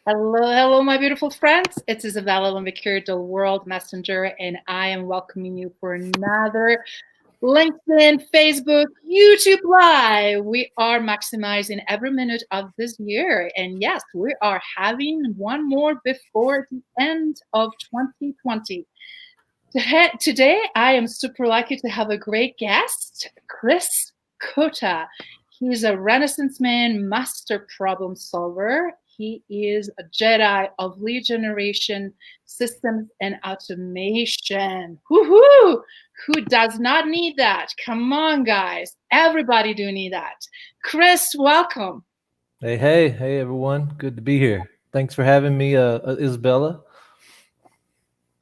Hello, my beautiful friends. It's Izabela Lundberg, the World Messenger, and I am welcoming you for another LinkedIn, Facebook, YouTube Live. We are maximizing every minute of this year. And yes, we are having one more before the end of 2020. Today, I am super lucky to have a great guest, Chris Cota. He's a Renaissance man, master problem solver. He is a Jedi of lead generation, systems, and automation. Woohoo! Who does not need that? Come on, guys. Everybody do need that. Chris, welcome. Hey, everyone. Good to be here. Thanks for having me, Isabella.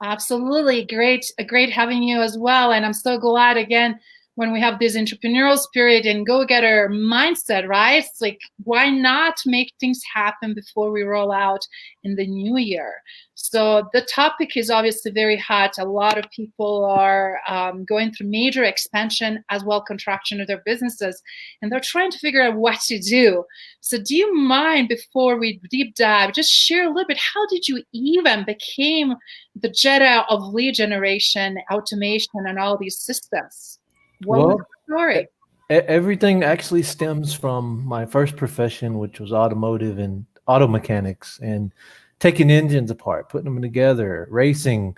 Absolutely. Great having you as well. And I'm so glad again when we have this entrepreneurial spirit and go-getter mindset, right? It's like, why not make things happen before we roll out in the new year? So the topic is obviously very hot. A lot of people are going through major expansion as well contraction of their businesses, and they're trying to figure out what to do. So do you mind, before we deep dive, just share a little bit, how did you even became the Jedi of lead generation, automation, and all these systems? What was Well, the story? everything actually stems from my first profession, which was automotive and auto mechanics, and taking engines apart, putting them together, racing,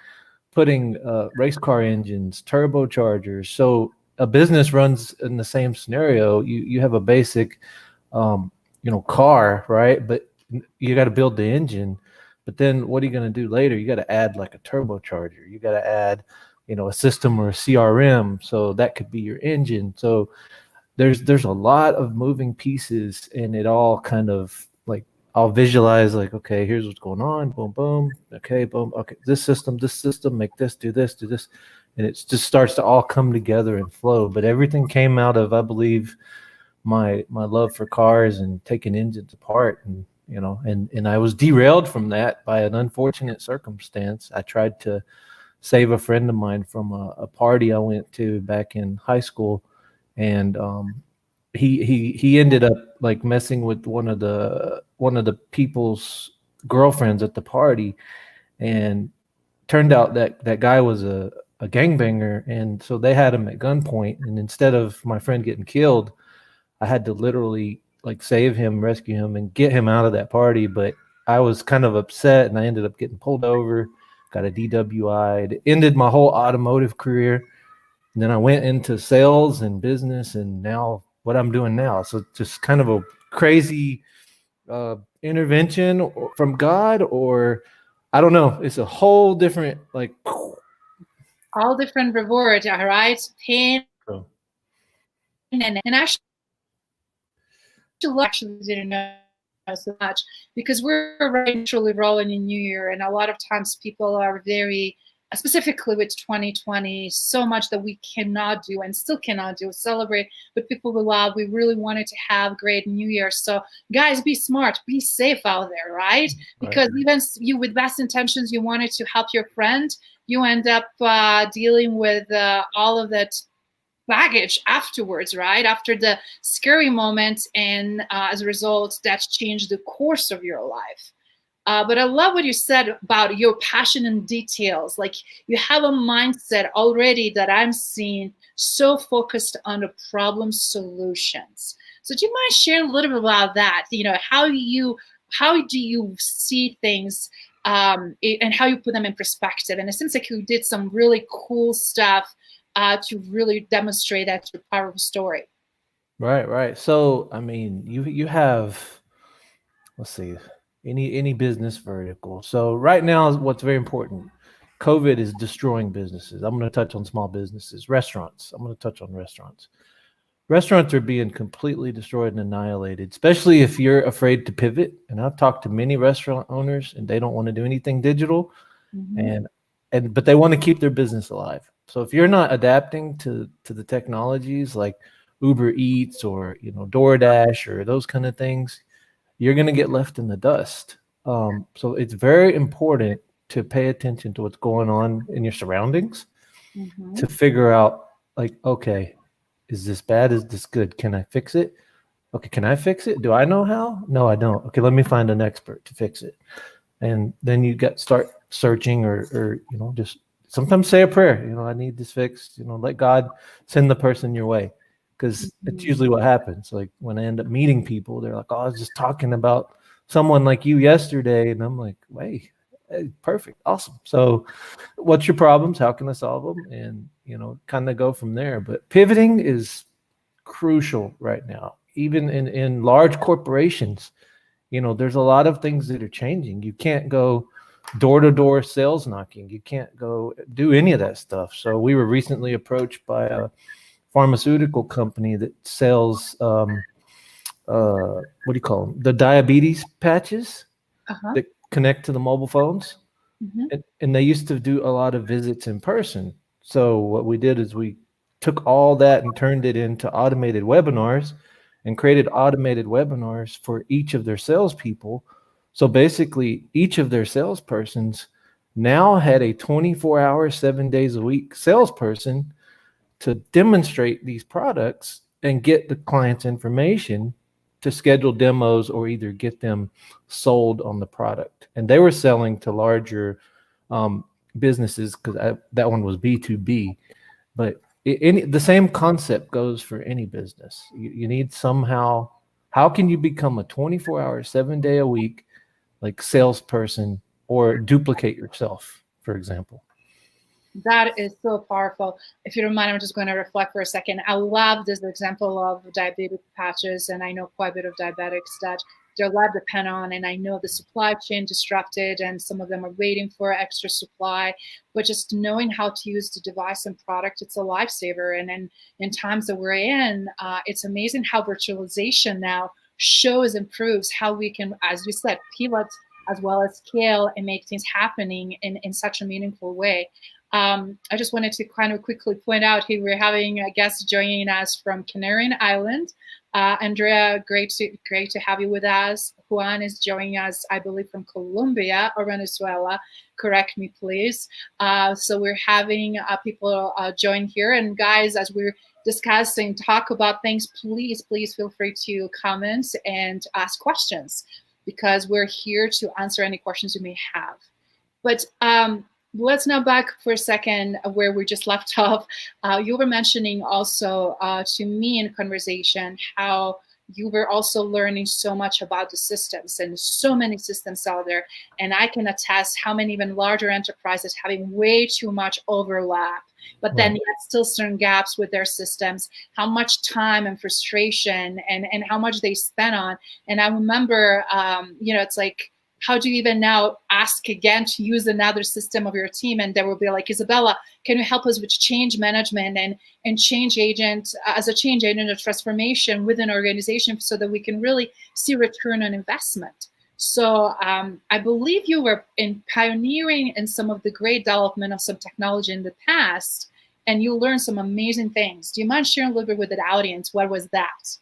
putting race car engines, turbochargers. So a business runs in the same scenario. You have a basic, car, right? But you got to build the engine. But then what are you going to do later? You got to add like a turbocharger. You got to add, a system or a CRM. So that could be your engine. So there's a lot of moving pieces, and it all kind of like I'll visualize like, okay, here's what's going on. Boom, boom. Okay, boom. Okay, this system, make this, do this, do this, and it just starts to all come together and flow. But everything came out of, I believe, my love for cars and taking engines apart, and I was derailed from that by an unfortunate circumstance. I tried to save a friend of mine from a party I went to back in high school, and he ended up like messing with one of the people's girlfriends at the party, and turned out that that guy was a gangbanger, and so they had him at gunpoint, and instead of my friend getting killed, I had to literally like save him, rescue him, and get him out of that party. But I was kind of upset, and I ended up getting pulled over, got a DWI. It ended my whole automotive career. And then I went into sales and business, and now what I'm doing now. So just kind of a crazy intervention from God, or I don't know. It's a whole different like. All different rewards, all right? Pain and actually didn't know so much because we're eventually rolling in New Year, and a lot of times people are very specifically with 2020, so much that we cannot do and still cannot do celebrate with people we love. We really wanted to have great New Year. So guys, be smart, be safe out there, right? Because even you with best intentions, you wanted to help your friend, you end up dealing with all of that baggage afterwards, right? After the scary moment, and as a result, that's changed the course of your life. But I love what you said about your passion and details. Like, you have a mindset already that I'm seeing so focused on the problem solutions. So do you mind sharing a little bit about that? How do you see things, and how you put them in perspective? And it seems like you did some really cool stuff to really demonstrate that through powerful story. Right. So I mean, you have, let's see, any business vertical. So right now, what's very important, COVID is destroying businesses. I'm going to touch on small businesses, restaurants. I'm going to touch on restaurants. Restaurants are being completely destroyed and annihilated, especially if you're afraid to pivot. And I've talked to many restaurant owners, and they don't want to do anything digital, and but they want to keep their business alive. So if you're not adapting to the technologies like Uber Eats or DoorDash or those kind of things, you're going to get left in the dust. So it's very important to pay attention to what's going on in your surroundings, to figure out like, okay, is this bad? Is this good? Can I fix it? Okay, can I fix it? Do I know how? No, I don't. Okay, let me find an expert to fix it. And then you start searching, or just sometimes say a prayer. I need this fixed. Let God send the person your way, because it's Mhm. usually what happens. Like when I end up meeting people, they're like, "Oh, I was just talking about someone like you yesterday," and I'm like, "Wait, hey, perfect, awesome. So, what's your problems? How can I solve them?" And kind of go from there. But pivoting is crucial right now, even in large corporations. There's a lot of things that are changing. You can't go door to door sales knocking. You can't go do any of that stuff. So we were recently approached by a pharmaceutical company that sells what do you call them? The diabetes patches Uh-huh. that connect to the mobile phones. Mhm. And they used to do a lot of visits in person. So what we did is we took all that and turned it into automated webinars and created automated webinars for each of their salespeople. So basically, each of their salespersons now had a 24-hour, 7 days a week salesperson to demonstrate these products and get the client's information to schedule demos or either get them sold on the product. And they were selling to larger um, businesses, because that one was B2B. But the same concept goes for any business. You need somehow, how can you become a 24-hour, 7 day a week like salesperson, or duplicate yourself, for example? That is so powerful. If you don't mind, I'm just going to reflect for a second. I love this example of diabetic patches, and I know quite a bit of diabetics that their life depend on, and I know the supply chain disrupted, and some of them are waiting for extra supply. But just knowing how to use the device and product, it's a lifesaver. And in times that we're in, it's amazing how virtualization now shows and proves how we can, as you said, pivot as well as scale and make things happening in such a meaningful way. I just wanted to kind of quickly point out here we're having a guest joining us from Canary Island. Andrea, great to have you with us. Juan is joining us, I believe, from Colombia or Venezuela. Correct me, please. So we're having people join here. And guys, as we're discussing, talk about things, please feel free to comment and ask questions, because we're here to answer any questions you may have. But let's now back for a second where we just left off. You were mentioning also to me in conversation how you were also learning so much about the systems, and so many systems out there. And I can attest how many even larger enterprises having way too much overlap, but then Right. yet still certain gaps with their systems, how much time and frustration and how much they spend on. And I remember, it's like, how do you even now ask again to use another system of your team? And they will be like, Izabela, can you help us with change management and change agent as a change agent of transformation within an organization, so that we can really see return on investment? So I believe you were pioneering in some of the great development of some technology in the past, and you learned some amazing things. Do you mind sharing a little bit with the audience? What was that?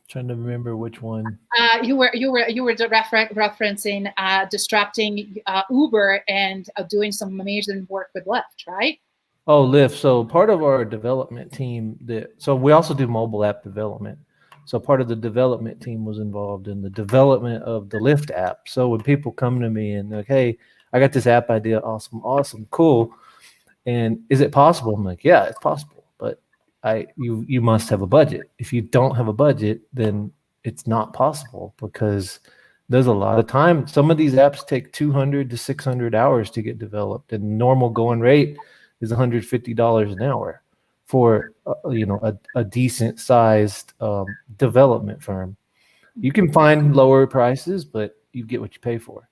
Trying to remember which one. You were referencing disrupting Uber and doing some amazing work with Lyft, right? Oh, Lyft. So part of our development team so we also do mobile app development. So part of the development team was involved in the development of the Lyft app. So when people come to me and they're like, "Hey, I got this app idea. Awesome, cool. And is it possible?" I'm like, "Yeah, it's possible, but you must have a budget. If you don't have a budget, then it's not possible, because there's a lot of time. Some of these apps take 200 to 600 hours to get developed, and normal going rate is $150 an hour for a decent sized development firm. You can find lower prices, but you get what you pay for.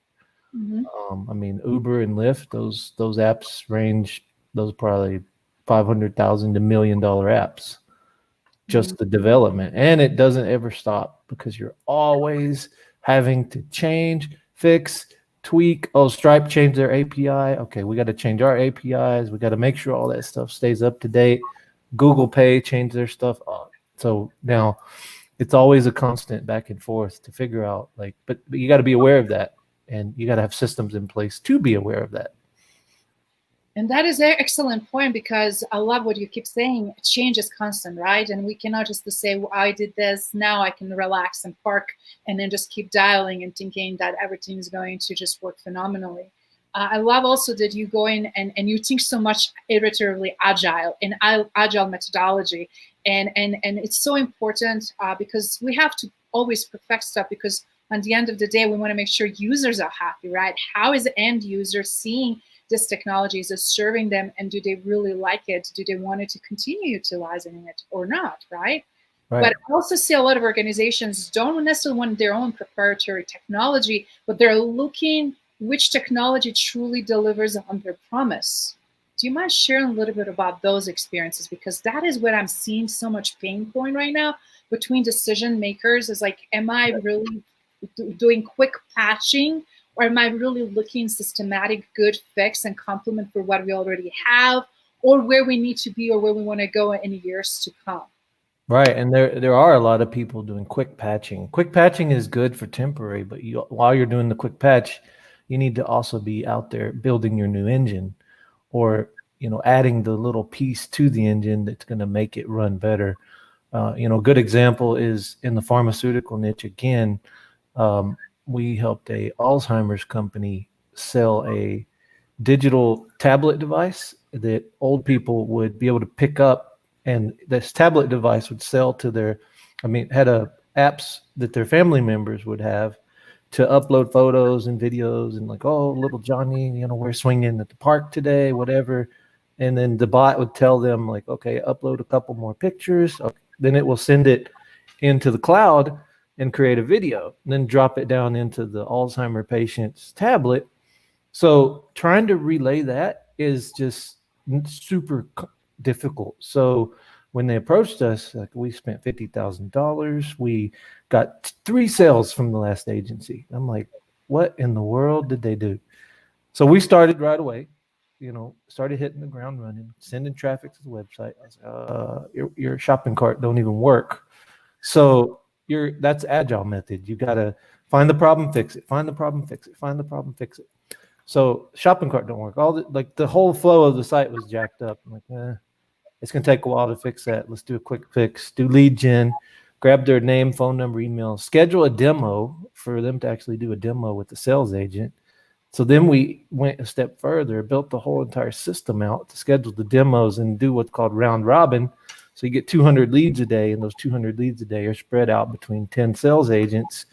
Mm-hmm. I mean, Uber and Lyft, those apps range, those probably 500,000 to $1 million apps, Mm-hmm. just the development. And it doesn't ever stop, because you're always having to change, fix, tweak. Oh, Stripe changed their API. Okay, we got to change our APIs. We got to make sure all that stuff stays up to date. Google Pay changed their stuff. So now it's always a constant back and forth to figure out, like, but you got to be aware of that, and you got to have systems in place to be aware of that. And that is an excellent point, because I love what you keep saying. Change is constant, right? And we cannot just say, well, I did this, now I can relax and park and then just keep dialing and thinking that everything is going to just work phenomenally. I love also that you go in and you think so much iteratively agile and agile methodology. And it's so important because we have to always perfect stuff, because at the end of the day, we want to make sure users are happy, right? How is the end user seeing this technology? Is it serving them, and do they really like it? Do they want to continue utilizing it or not, right? Right. But I also see a lot of organizations don't necessarily want their own proprietary technology, but they're looking which technology truly delivers on their promise. Do you mind sharing a little bit about those experiences? Because that is what I'm seeing so much pain point right now between decision makers, is like, am I really doing quick patching, or am I really looking systematic, good fix and complement for what we already have, or where we need to be, or where we want to go in years to come? Right, and there are a lot of people doing quick patching. Quick patching is good for temporary, but while you're doing the quick patch, you need to also be out there building your new engine, or adding the little piece to the engine that's going to make it run better. A good example is in the pharmaceutical niche. Again, we helped a Alzheimer's company sell a digital tablet device that old people would be able to pick up, and this tablet device would sell to had apps that their family members would have to upload photos and videos, and like, oh, little Johnny, we're swinging at the park today, whatever. And then the bot would tell them, like, okay, upload a couple more pictures. Okay. Then it will send it into the cloud and create a video, and then drop it down into the Alzheimer patient's tablet. So trying to relay that is just super difficult. So when they approached us, like, we spent $50,000. We got 3 sales from the last agency. I'm like, what in the world did they do? So we started right away, started hitting the ground running, sending traffic to the website. I was like, your shopping cart don't even work. So that's agile method. You got to find the problem, fix it, find the problem, fix it, find the problem, fix it. So shopping cart don't work. The whole flow of the site was jacked up. I'm like, it's gonna take a while to fix that. Let's do a quick fix. Do lead gen, grab their name, phone number, email, schedule a demo for them to actually do a demo with the sales agent. So then we went a step further, built the whole entire system out to schedule the demos and do what's called round robin. So you get 200 leads a day, and those 200 leads a day are spread out between 10 sales agents.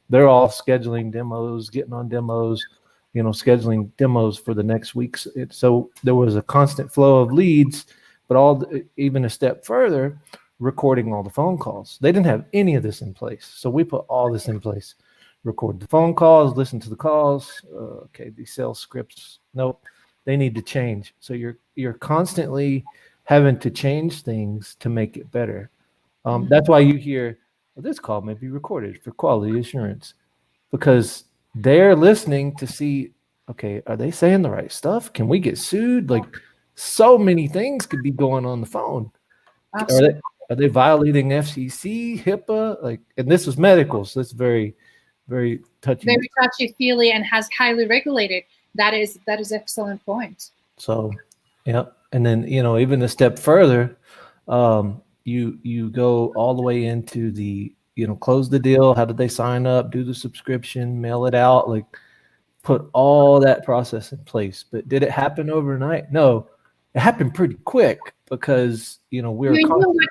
They're all scheduling demos, getting on demos, scheduling demos for the next weeks. So there was a constant flow of leads, but even a step further, recording all the phone calls. They didn't have any of this in place. So we put all this in place. Record the phone calls, listen to the calls. Okay, these sales scripts, nope, they need to change. So you're constantly having to change things to make it better. That's why you hear, well, this call may be recorded for quality assurance, because they're listening to see, okay, are they saying the right stuff? Can we get sued? Like, so many things could be going on the phone. Absolutely. Are they violating FCC, HIPAA? Like, and this is medical, so it's very, very touchy. Very touchy-feely and has highly regulated. That is excellent point. So, yeah, and then even a step further, you go all the way into the close the deal. How did they sign up? Do the subscription, mail it out, like put all that process in place. But did it happen overnight? No, it happened pretty quick, because you knew what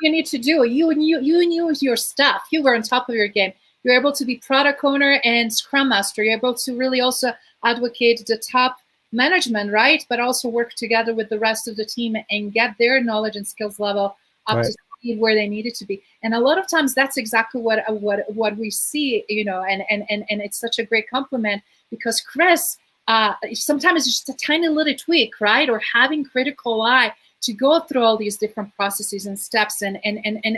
you need to do. You knew your stuff. You were on top of your game. You're able to be product owner and scrum master. You're able to really also advocate the top management, right? But also work together with the rest of the team and get their knowledge and skills level up to speed where they need it to be. And a lot of times that's exactly what we see, and it's such a great compliment, because Chris, sometimes it's just a tiny little tweak, right? Or having critical eye to go through all these different processes and steps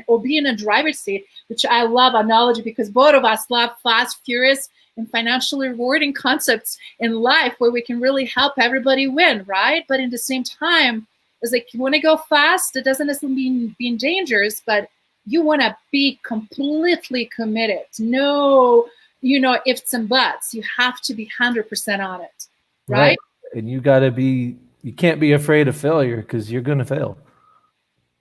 or be in a driver's seat, which I love analogy, because both of us love fast, furious, and financially rewarding concepts in life where we can really help everybody win, right? But in the same time, it's like, you want to go fast, it doesn't necessarily mean being dangerous, but you want to be completely committed. No, ifs and buts. You have to be 100% on it, right? And you got to be you can't be afraid of failure because you're going to fail.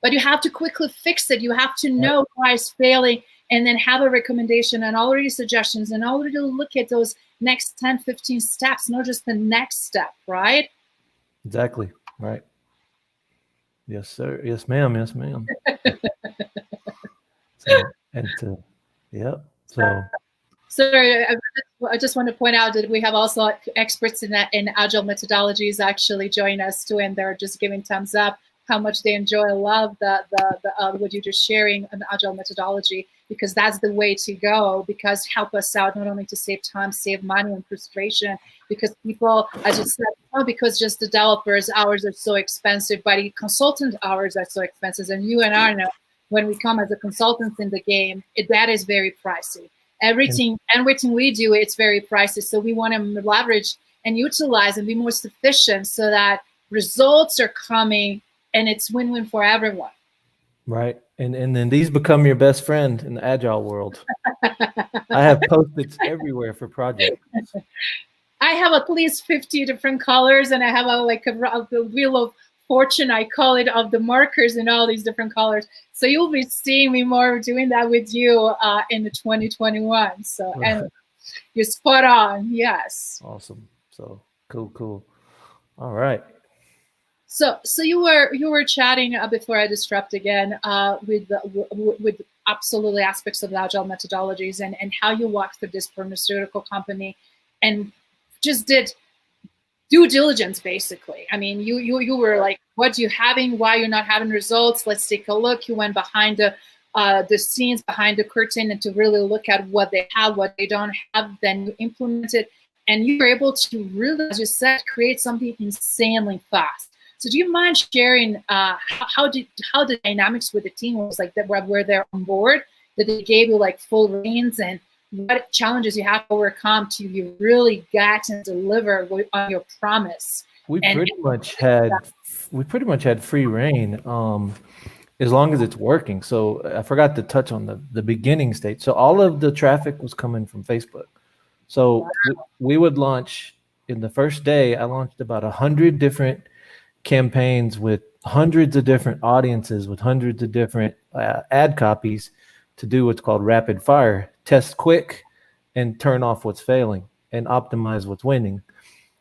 But you have to quickly fix it. You have to know why it's failing, and then have a recommendation and already suggestions, and already look at those next 10, 15 steps, not just the next step, right? Exactly. Right. Yes, sir. Yes, ma'am. Yes, ma'am. So, and yep. So I just want to point out that we have also experts in agile methodologies actually join us too, and they're just giving thumbs up how much they enjoy. I love the what you're just sharing an agile methodology, because that's the way to go, because help us out not only to save time, save money and frustration, because people, as you said, not because just developers hours are so expensive, but consultant hours are so expensive, and you and I know when we come as a consultant in the game, that is very pricey. Everything we do, it's very pricey. So we want to leverage and utilize and be more efficient so that results are coming and it's win-win for everyone. Right. And then these become your best friend in the agile world. I have Post-its everywhere for projects. I have at least 50 different colors, and I have a wheel of fortune, I call it, of the markers in all these different colors. So you'll be seeing me more doing that with you in the 2021. So anyway, you're spot on. Yes. Awesome. So cool. All right. So you were chatting before I disrupt again with absolutely aspects of the agile methodologies and how you walked through this pharmaceutical company and just did due diligence, basically. I mean, you were like, what you having? Why you're not having results? Let's take a look. You went behind the scenes, behind the curtain, and to really look at what they have, what they don't have. Then you implemented, and you were able to really, as you said, create something insanely fast. So, do you mind sharing how the dynamics with the team was like? That were they on board? That they gave you like full reins, and what challenges you have to overcome to you really get and deliver on your promise? We pretty much had free reign, as long as it's working. So I forgot to touch on the beginning stage. So all of the traffic was coming from Facebook. So we would launch in the first day. I launched about 100 different campaigns with hundreds of different audiences, with hundreds of different ad copies to do what's called rapid fire. Test quick and turn off what's failing and optimize what's winning.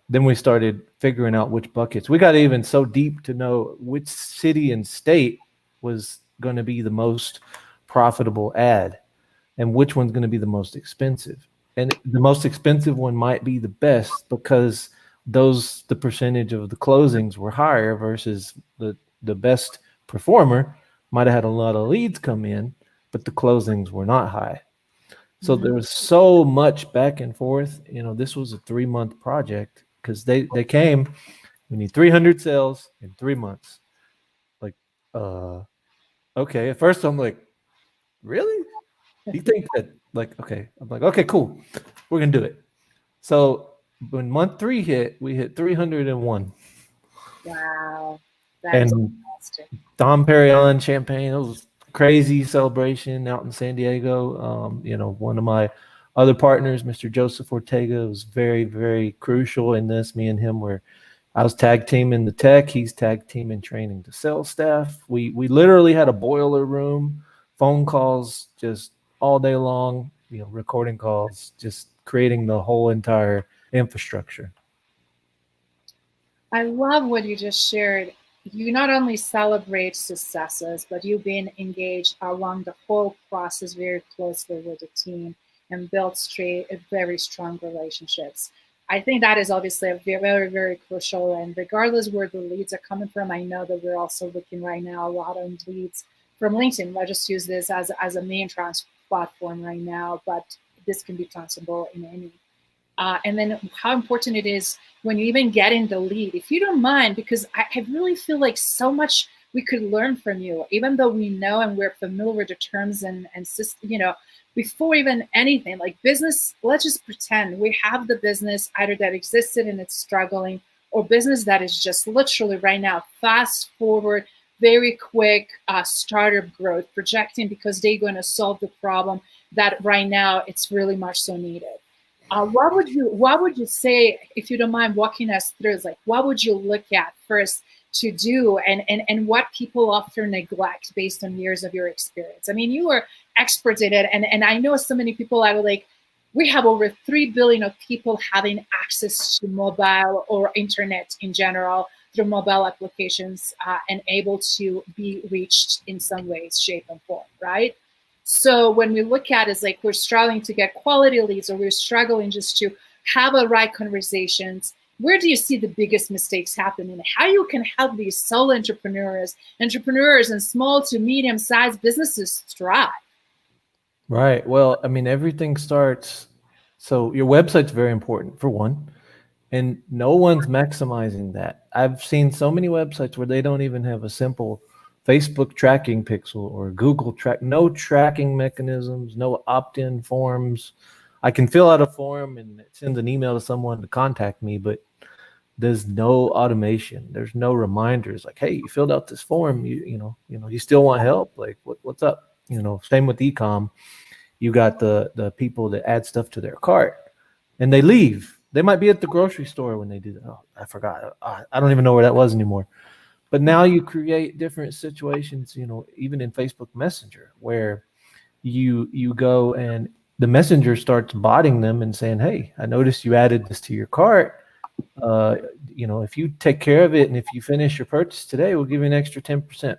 Then we started figuring out which buckets. We got even so deep to know which city and state was going to be the most profitable ad and which one's going to be the most expensive. And the most expensive one might be the best because the percentage of the closings were higher versus the best performer might have had a lot of leads come in, but the closings were not high. So there was so much back and forth. This was a 3-month project because they came, we need 300 sales in 3 months. Like, okay. At first I'm like, really? You think that, like, okay. I'm like, okay, cool. We're going to do it. So when month 3 hit, we hit 301. Wow. That's fantastic. Dom Perignon champagne. It was crazy celebration out in San Diego. One of my other partners, Mr. Joseph Ortega, was very, very crucial in this. Me and him I was tag teaming the tech. He's tag teaming training the sales staff. We literally had a boiler room, phone calls just all day long, recording calls, just creating the whole entire infrastructure. I love what you just shared. You not only celebrate successes, but you've been engaged along the whole process very closely with the team and built very strong relationships. I think that is obviously a very, very crucial. And regardless where the leads are coming from, I know that we're also looking right now a lot of leads from LinkedIn. I just use this as a main platform right now, but this can be transferable in any. And then how important it is when you even get in the lead, if you don't mind, because I really feel like so much we could learn from you, even though we know and we're familiar with the terms and before even anything like business, let's just pretend we have the business either that existed and it's struggling, or business that is just literally right now, fast forward, very quick startup growth, projecting because they're going to solve the problem that right now it's really much so needed. What would you say, if you don't mind walking us through, is like, what would you look at first to do, and what people often neglect based on years of your experience? I mean, you were experts in it, and I know so many people. I would like, we have over 3 billion of people having access to mobile or internet in general through mobile applications, and able to be reached in some ways, shape, and form, right? So when we look at it, it's like we're struggling to get quality leads, or we're struggling just to have a right conversations. Where do you see the biggest mistakes happening? How you can help these solo entrepreneurs and small to medium sized businesses thrive? Right. Well, I mean, everything starts. So your website's very important for one, and no one's maximizing that. I've seen so many websites where they don't even have a simple Facebook tracking pixel or Google track, no tracking mechanisms, no opt-in forms. I can fill out a form and it sends an email to someone to contact me, but there's no automation. There's no reminders like, hey, you filled out this form. You still want help? Like, what's up? Same with ecom. You got the people that add stuff to their cart and they leave. They might be at the grocery store when they do that. Oh, I forgot. I don't even know where that was anymore. But now you create different situations, even in Facebook Messenger, where you go and the messenger starts botting them and saying, hey, I noticed you added this to your cart. If you take care of it and if you finish your purchase today, we'll give you an extra 10%.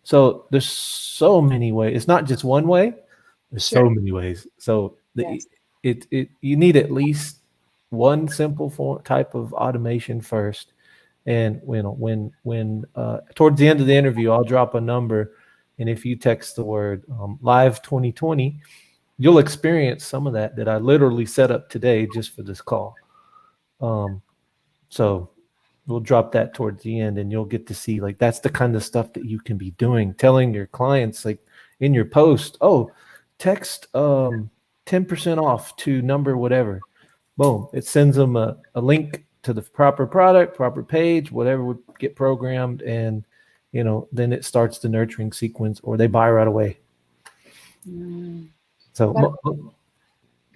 So there's so many ways. It's not just one way. There's Sure. so many ways. So Yes. you need at least one simple type of automation first. And when towards the end of the interview, I'll drop a number, and if you text the word live 2020, you'll experience some of that I literally set up today just for this call. So we'll drop that towards the end, and you'll get to see like that's the kind of stuff that you can be doing, telling your clients like in your post, oh, text 10% off to number whatever. Boom, it sends them a link to the proper product, proper page, whatever would get programmed, and then it starts the nurturing sequence, or they buy right away. So But go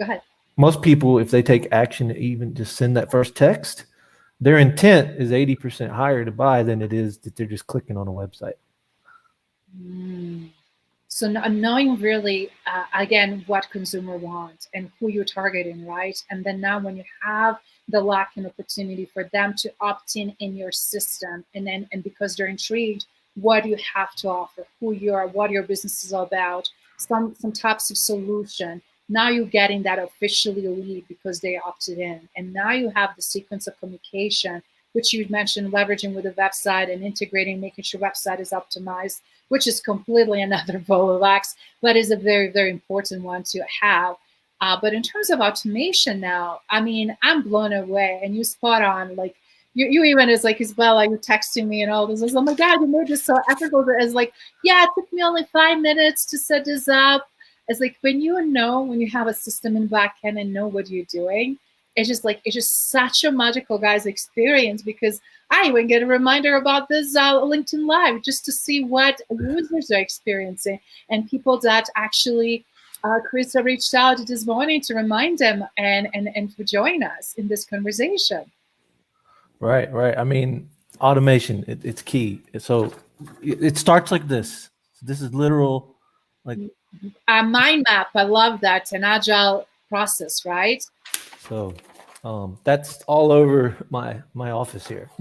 ahead. most people, if they take action to even just send that first text, their intent is 80% higher to buy than it is that they're just clicking on a website. So knowing really, again, what consumer wants and who you're targeting, right? And then now when you have the luck and opportunity for them to opt in your system, and because they're intrigued, what you have to offer, who you are, what your business is all about, some types of solution. Now you're getting that officially lead because they opted in. And now you have the sequence of communication, which you mentioned, leveraging with a website and integrating, making sure website is optimized, which is completely another ball of wax, but is a very, very important one to have. But in terms of automation now, I mean, I'm blown away, and you spot on. Like you even is like, Izabela, you texting me and all this. I was like, oh my God, you made this so ethical. It's like, yeah, it took me only 5 minutes to set this up. It's like when you have a system in backend and know what you're doing, it's just such a magical, guys, experience, because I even get a reminder about this LinkedIn Live just to see what users are experiencing, and people that actually Krista reached out this morning to remind them and to join us in this conversation. Right. I mean, automation, it's key. So it starts like this. This is literal, like A mind map. I love that. An agile process, right? so. That's all over my office here.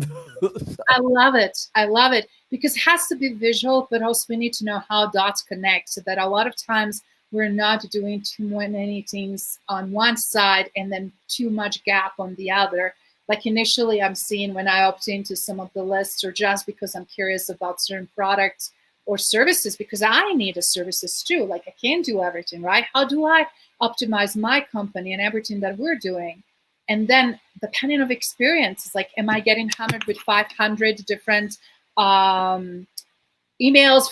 I love it. I love it because it has to be visual, but also we need to know how dots connect, so that a lot of times we're not doing too many things on one side and then too much gap on the other. Like initially I'm seeing when I opt into some of the lists, or just because I'm curious about certain products or services, because I need a services too. Like I can't do everything, right? How do I optimize my company and everything that we're doing? And then depending of experience, it's like, am I getting hammered with 500 different emails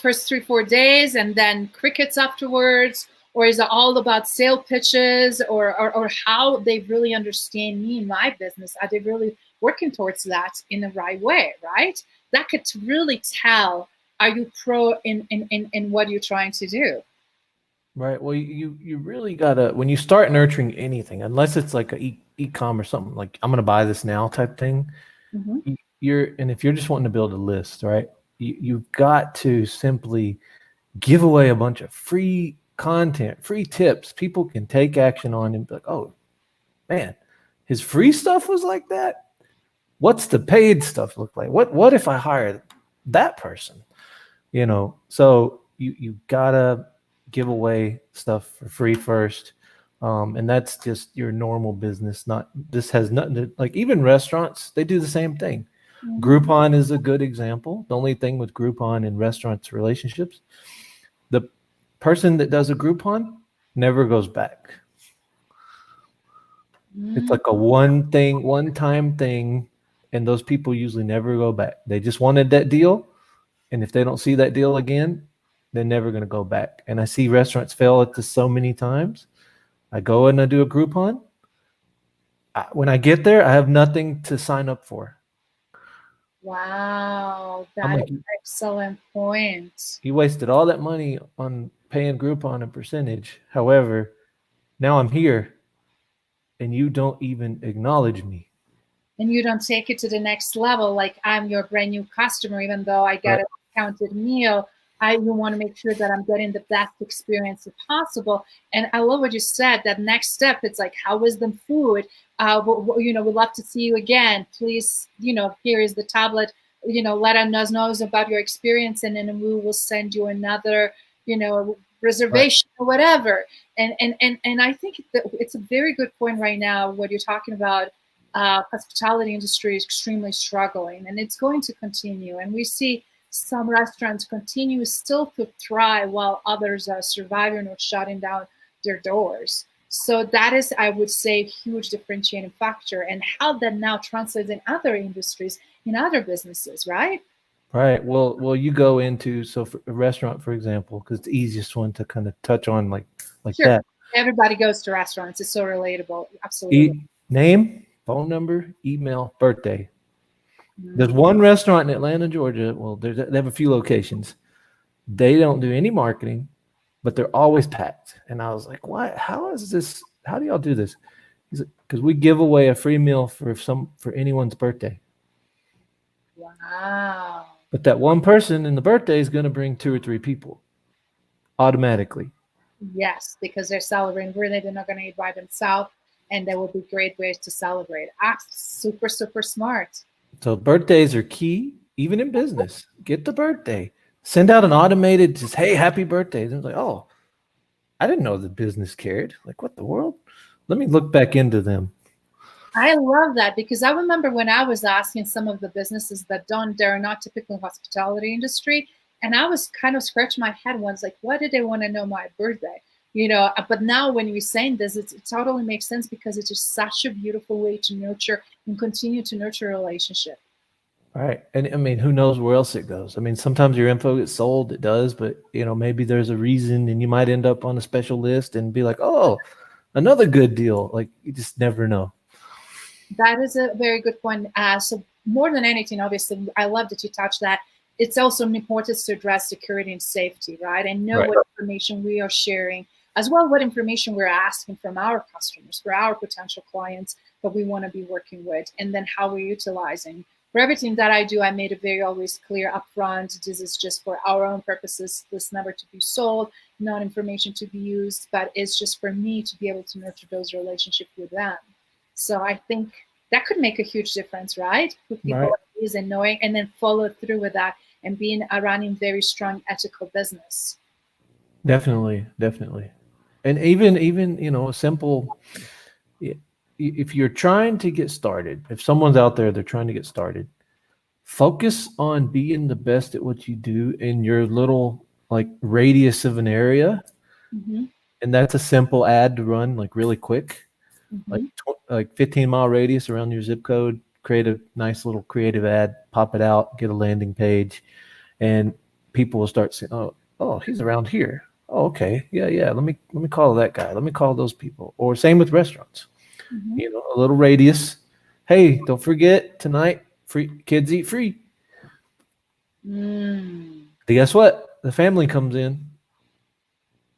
first 3-4 days and then crickets afterwards? Or is it all about sale pitches, or how they really understand me and my business? Are they really working towards that in the right way, right? That could really tell, are you pro in what you're trying to do? Right. Well, you really gotta, when you start nurturing anything, unless it's like a e-com or something like I'm gonna buy this now type thing. Mm-hmm. And if you're just wanting to build a list, right? You've got to simply give away a bunch of free content, free tips people can take action on and be like, oh man, his free stuff was like that. What's the paid stuff look like? What if I hired that person? So you gotta give away stuff for free first. And that's just your normal business. Not This has nothing to, like, even restaurants, they do the same thing. Mm-hmm. Groupon is a good example. The only thing with Groupon and restaurants relationships, the person that does a Groupon never goes back. It's like a one time thing, and those people usually never go back. They just wanted that deal, and if they don't see that deal again, they're never going to go back. And I see restaurants fail at this so many times. I go and I do a Groupon. When I get there, I have nothing to sign up for. Wow, I'm that is like, an excellent point. you wasted all that money on paying Groupon a percentage. However, now I'm here and you don't even acknowledge me. And you don't take it to the next level, like I'm your brand new customer, even though I get Right. a discounted meal. You want to make sure that I'm getting the best experience possible. And I love what you said, that next step, it's like, how was the food? We'd love to see you again. Please, here is the tablet, let us know about your experience, and then we will send you another, Right. reservation or whatever. And I think that it's a very good point right now, what you're talking about. Hospitality industry is extremely struggling, and it's going to continue. And we see some restaurants continue still to thrive while others are surviving or shutting down their doors. So that is, I would say, a huge differentiating factor, and how that now translates in other industries, in other businesses, right? Right. Well, you go into, so for a restaurant, for example, because it's the easiest one to kind of touch on, like Sure. that. Everybody goes to restaurants. It's so relatable. Absolutely. Name, phone number, email, birthday. There's Mhm. one restaurant in Atlanta, Georgia. Well, they have a few locations. They don't do any marketing, but they're always packed. And I was like, why? How is this? How do y'all do this? He's like, because we give away a free meal for anyone's birthday. Wow. But that one person in the birthday is going to bring two or three people automatically. Yes, because they're celebrating. Really, they're not going to eat by themselves, and there will be great ways to celebrate. Super, super smart. So birthdays are key, even in business. Get the birthday. Send out an automated, just, hey, happy birthday. And it's like, oh, I didn't know the business cared. Like, what the world? Let me look back into them. I love that, because I remember when I was asking some of the businesses that don't, they're not typical hospitality industry, and I was kind of scratching my head once, like, why did they want to know my birthday? But now when you're saying this, it totally makes sense, because it's just such a beautiful way to nurture and continue to nurture a relationship. All right. And I mean, who knows where else it goes? I mean, sometimes your info gets sold, it does, but maybe there's a reason and you might end up on a special list and be like, oh, another good deal. Like, you just never know. That is a very good point. So more than anything, obviously, I love that you touched that. It's also important to address security and safety, right? And know Right. what information we are sharing, as well what information we're asking from our customers, for our potential clients that we want to be working with, and then how we're utilizing. For everything that I do, I made it very always clear upfront. This is just for our own purposes. This never to be sold, not information to be used, but it's just for me to be able to nurture those relationships with them. So I think that could make a huge difference, right? With people Right. like these, and knowing, and then follow through with that, and being a running very strong ethical business. Definitely. Definitely. And even, a simple, if you're trying to get started, if someone's out there, they're trying to get started, focus on being the best at what you do in your little, like, radius of an area. Mm-hmm. And that's a simple ad to run, like, really quick, like Mm-hmm. 15-mile radius around your zip code. Create a nice little creative ad, pop it out, get a landing page, and people will start saying, oh, he's around here. Oh, okay, yeah. Let me call that guy. Let me call those people. Or same with restaurants. Mm-hmm. A little radius. Hey, don't forget tonight, free kids eat free. Mm. Guess what? The family comes in.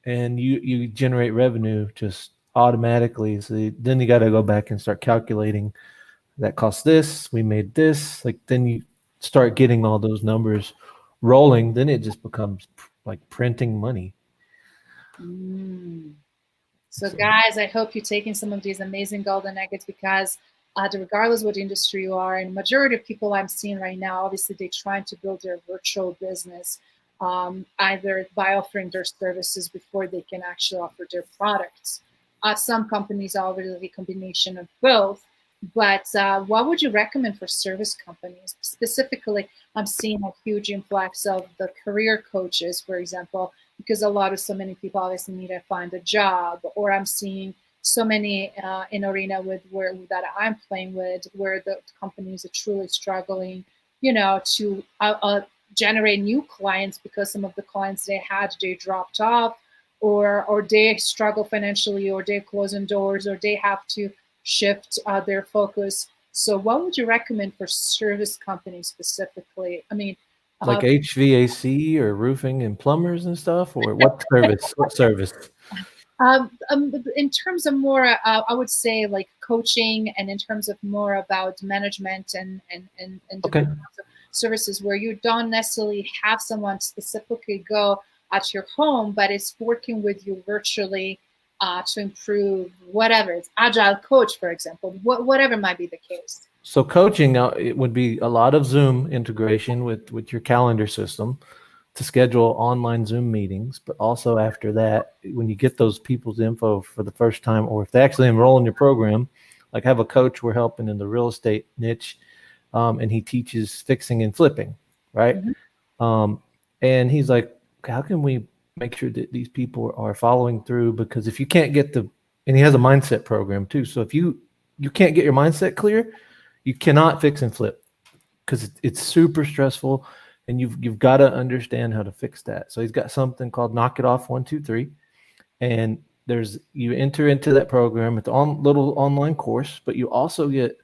and you generate revenue just automatically. So then you got to go back and start calculating that costs this, we made this. Like then you start getting all those numbers rolling. Then it just becomes like printing money. Mm. So So guys, I hope you're taking some of these amazing golden nuggets, because regardless what industry you are, and majority of people I'm seeing right now, obviously they're trying to build their virtual business, either by offering their services before they can actually offer their products. Some companies are already a combination of both, but what would you recommend for service companies? Specifically, I'm seeing a huge influx of the career coaches, for example, because so many people obviously need to find a job, or I'm seeing so many in arena with where that I'm playing with, where the companies are truly struggling, to generate new clients, because some of the clients they dropped off, or they struggle financially, or they're closing doors, or they have to shift their focus. So what would you recommend for service companies specifically? I mean, like uh, HVAC or roofing and plumbers and stuff, or what service? What service? In terms of more, I would say like coaching, and in terms of more about management and Okay. different kinds of services, where you don't necessarily have someone specifically go at your home, but it's working with you virtually to improve whatever. It's agile coach, for example, whatever might be the case. So coaching, it would be a lot of Zoom integration with your calendar system to schedule online Zoom meetings. But also after that, when you get those people's info for the first time, or if they actually enroll in your program, like have a coach we're helping in the real estate niche, and he teaches fixing and flipping, right? Mhm. Um, and he's like, how can we make sure that these people are following through? Because if you can't get and he has a mindset program too. So if you can't get your mindset clear, you cannot fix and flip, because it's super stressful, and you've got to understand how to fix that. So he's got something called Knock It Off 1 2 3, and you enter into that program. It's little online course, but you also get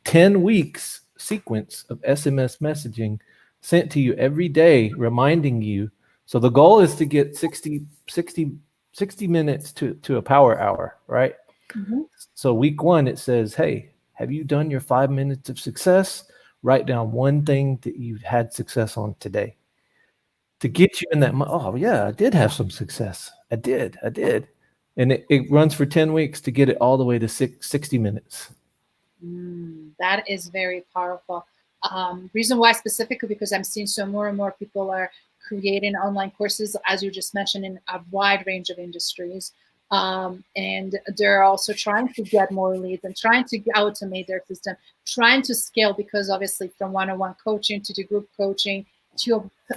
10 weeks sequence of SMS messaging sent to you every day, reminding you. So the goal is to get 60 minutes to a power hour, right? Mhm. So week one, it says, hey, have you done your 5 minutes of success? Write down one thing that you had success on today to get you in that. Oh, yeah, I did have some success. I did. And it runs for 10 weeks to get it all the way to 60 minutes. That is very powerful. Reason why specifically, because I'm seeing so more and more people are creating online courses, as you just mentioned, in a wide range of industries. And they're also trying to get more leads and trying to automate their system, trying to scale, because obviously from one-on-one coaching to the group coaching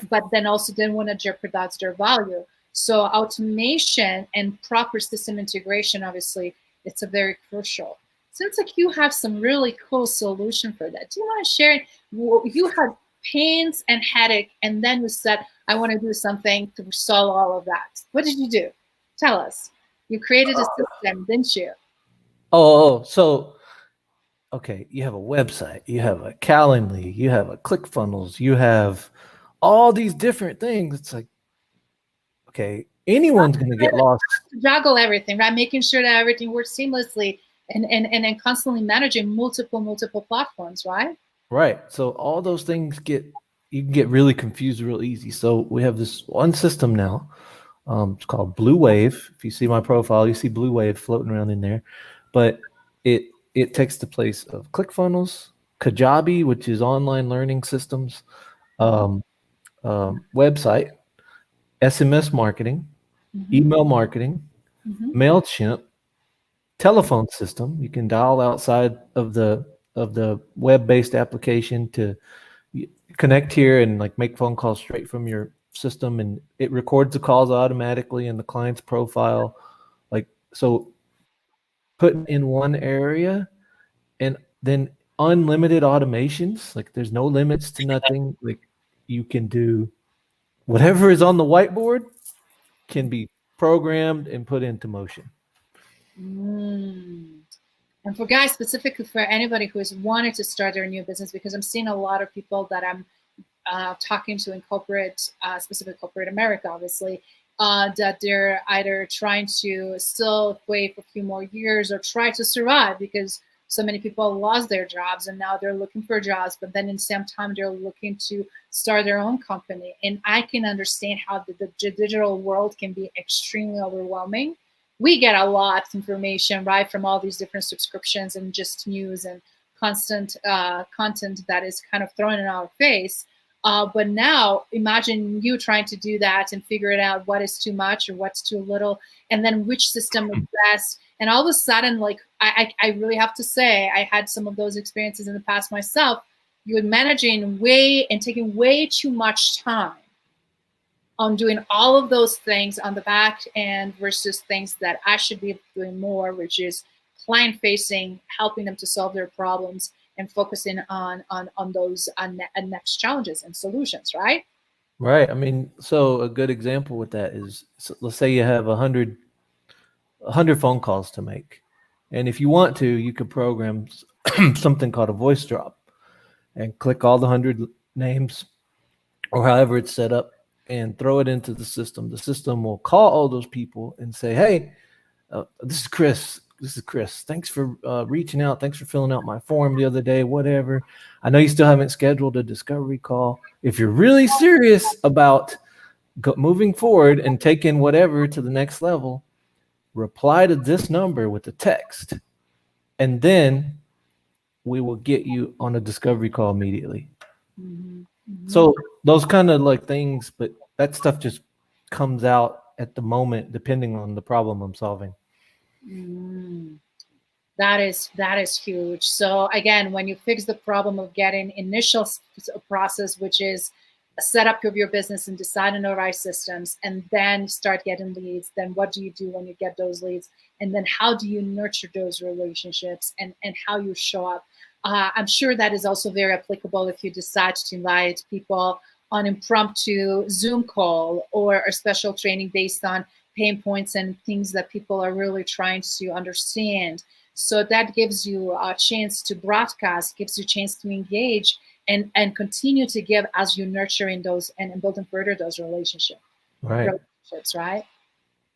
but then also didn't want to jeopardize their value. So automation and proper system integration, obviously, it's a very crucial. Seems like you have some really cool solution for that. Do you want to share? You had pains and headache, and then you said, I want to do something to solve all of that. What did you do? Tell us. You created a system, didn't you? So okay, you have a website, you have a Calendly, you have a ClickFunnels, you have all these different things. It's like, okay, anyone's going to get lost. Juggle everything, right? Making sure that everything works seamlessly, and constantly managing multiple platforms, right? Right. So all those things you can get really confused real easy. So we have this one system now. It's called Blue Wave. If you see my profile, you see Blue Wave floating around in there. But it takes the place of ClickFunnels, Kajabi, which is online learning systems, um, website, SMS marketing, Mm-hmm. email marketing, Mm-hmm. MailChimp, telephone system. You can dial outside of the web-based application to connect here and like make phone calls straight from your system, and it records the calls automatically in the client's profile. Like, so put in one area, and then unlimited automations. Like there's no limits to nothing. Like you can do whatever is on the whiteboard can be programmed and put into motion. Mm. And for guys, specifically for anybody who is wanting to start their new business, because I'm seeing a lot of people that I'm talking to in corporate, specific corporate America, obviously, that they're either trying to still wait for a few more years or try to survive because so many people lost their jobs and now they're looking for jobs, but then in the same time they're looking to start their own company. And I can understand how the digital world can be extremely overwhelming. We get a lot of information, right, from all these different subscriptions and just news and constant content that is kind of thrown in our face. But now imagine you trying to do that and figure it out what is too much or what's too little, and then which system is best. And all of a sudden, like I really have to say, I had some of those experiences in the past myself. You're managing way and taking way too much time on doing all of those things on the back end versus things that I should be doing more, which is client facing, helping them to solve their problems and focusing on those next challenges and solutions, right? Right. I mean, so a good example with that is, so let's say you have 100 phone calls to make. And if you want to, you could program something called a voice drop and click all the 100 names or however it's set up and throw it into the system. The system will call all those people and say, hey, this is Chris. This is Chris. Thanks for reaching out. Thanks for filling out my form the other day, whatever. I know you still haven't scheduled a discovery call. If you're really serious about moving forward and taking whatever to the next level, reply to this number with a text, and then we will get you on a discovery call immediately. Mm-hmm. Mm-hmm. So those kind of like things, but that stuff just comes out at the moment, depending on the problem I'm solving. Mm. That is huge. So again, when you fix the problem of getting initial process, which is a setup of your business and decide on the right systems, and then start getting leads, then what do you do when you get those leads? And then how do you nurture those relationships and how you show up? I'm sure that is also very applicable if you decide to invite people on impromptu Zoom call or a special training based on pain points and things that people are really trying to understand. So that gives you a chance to broadcast, gives you a chance to engage and continue to give as you nurturing those and building further those relationships, Right. right?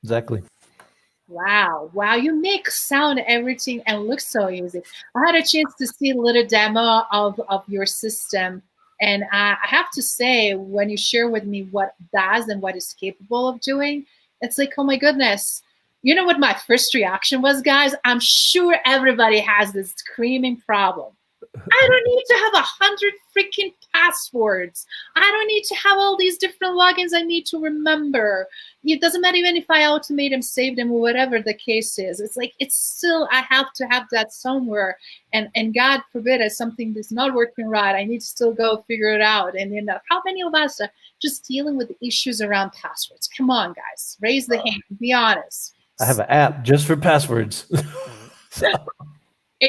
Exactly. Wow. Wow. You make sound everything and look so easy. I had a chance to see a little demo of your system. And I have to say, when you share with me what it does and what it's capable of doing, it's like, oh my goodness. You know what my first reaction was, guys? I'm sure everybody has this screaming problem. I don't need to have 100 freaking passwords. I don't need to have all these different logins I need to remember. It doesn't matter even if I automate them, save them, or whatever the case is. It's like, it's still, I have to have that somewhere. And God forbid, if something is not working right, I need to still go figure it out. And how many of us are just dealing with issues around passwords? Come on, guys, raise the hand, be honest. I have an app just for passwords. So.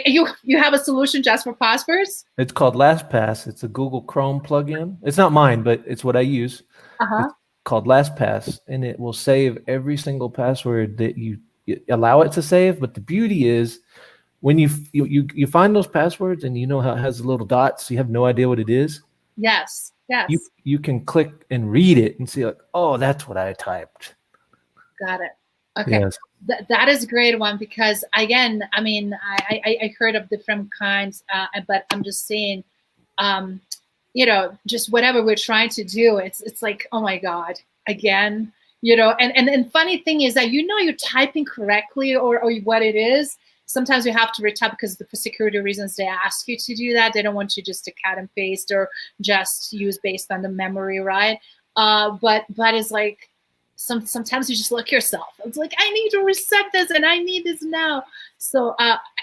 You have a solution just for passwords? It's called LastPass. It's a Google Chrome plugin. It's not mine, but it's what I use. Uh-huh. It's called LastPass, and it will save every single password that you allow it to save. But the beauty is, when you find those passwords and you know how it has the little dots, you have no idea what it is. Yes. Yes. You can click and read it and see like, oh, that's what I typed. Got it. Okay. Yes. That is a great one because, again, I mean, I heard of different kinds, but I'm just saying, just whatever we're trying to do, it's like, oh my God, again, and funny thing is that, you're typing correctly or what it is. Sometimes you have to retype because for security reasons, they ask you to do that. They don't want you just to cut and paste or just use based on the memory, right? But it's like, sometimes you just look yourself. It's like, I need to reset this and I need this now. So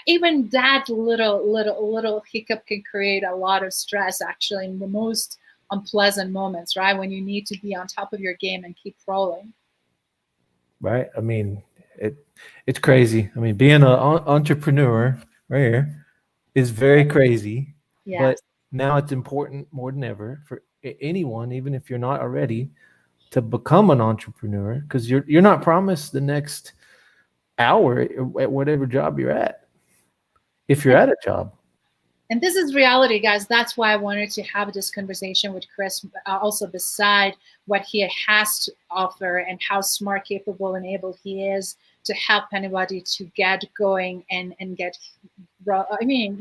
even that little hiccup can create a lot of stress, actually, in the most unpleasant moments, right? When you need to be on top of your game and keep rolling. Right. I mean, it's crazy. I mean, being an entrepreneur right here is very crazy. Yes. But now it's important more than ever for anyone, even if you're not already, to become an entrepreneur, because you're not promised the next hour at whatever job you're at, if you're at a job. And this is reality, guys. That's why I wanted to have this conversation with Chris, also beside what he has to offer and how smart, capable, and able he is to help anybody to get going and get,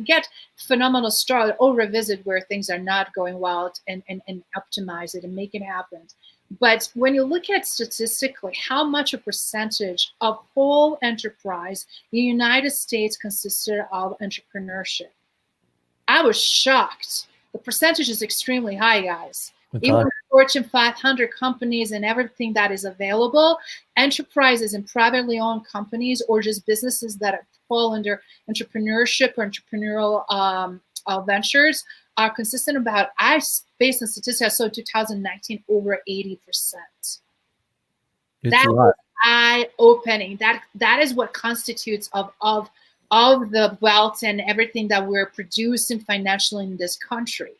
get phenomenal start or revisit where things are not going well and optimize it and make it happen. But when you look at statistically how much a percentage of whole enterprise in the United States consisted of entrepreneurship, I was shocked. The percentage is extremely high, guys. Even Fortune 500 companies and everything that is available, enterprises and privately owned companies or just businesses that fall under entrepreneurship or entrepreneurial ventures are consistent about, based on statistics I saw in 2019, over 80%. That was eye-opening. That is what constitutes of the wealth and everything that we're producing financially in this country,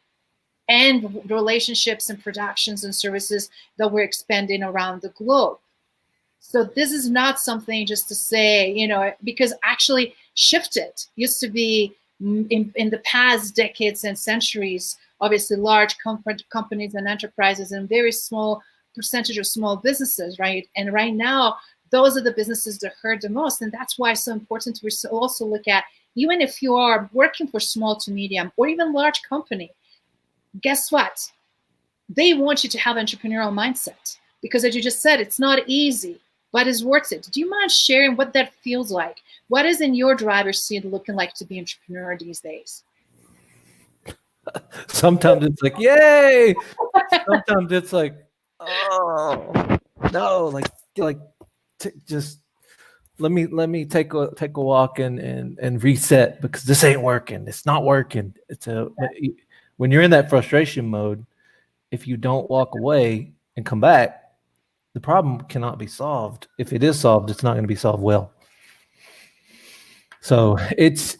and relationships and productions and services that we're expanding around the globe. So this is not something just to say, because actually shifted. Used to be in the past decades and centuries, obviously large companies and enterprises and very small percentage of small businesses, right? And right now, those are the businesses that hurt the most. And that's why it's so important to also look at, even if you are working for small to medium or even large company, guess what? They want you to have entrepreneurial mindset, because as you just said, it's not easy, but it's worth it. Do you mind sharing what that feels like? What is in your driver's seat looking like to be an entrepreneur these days? Sometimes it's like, yay! Sometimes it's like, oh no, just let me take a walk and reset, because this ain't working. It's not working. When you're in that frustration mode, if you don't walk away and come back, the problem cannot be solved. If it is solved, it's not going to be solved well. So it's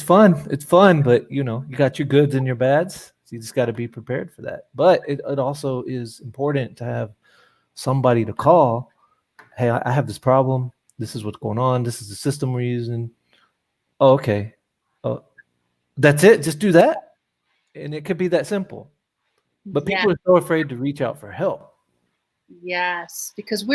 fun. It's fun, but you got your goods and your bads. So you just got to be prepared for that. But it also is important to have somebody to call. Hey, I have this problem. This is what's going on. This is the system we're using. Oh, okay. Oh, that's it. Just do that. And it could be that simple. But people are so afraid to reach out for help. Yes, because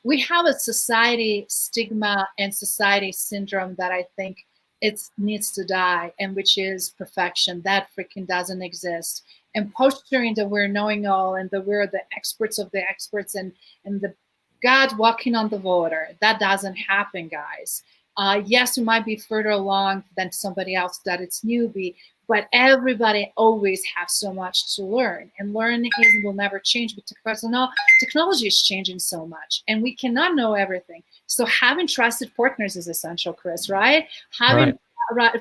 we have a society stigma and society syndrome that I think it needs to die, and which is perfection. That freaking doesn't exist. And posturing that we're knowing all and that we're the experts of the experts and the God walking on the water. That doesn't happen, guys. Yes, we might be further along than somebody else that it's newbie, but everybody always has so much to learn, and learning will never change because technology is changing so much, and we cannot know everything. So having trusted partners is essential, Chris, right? Having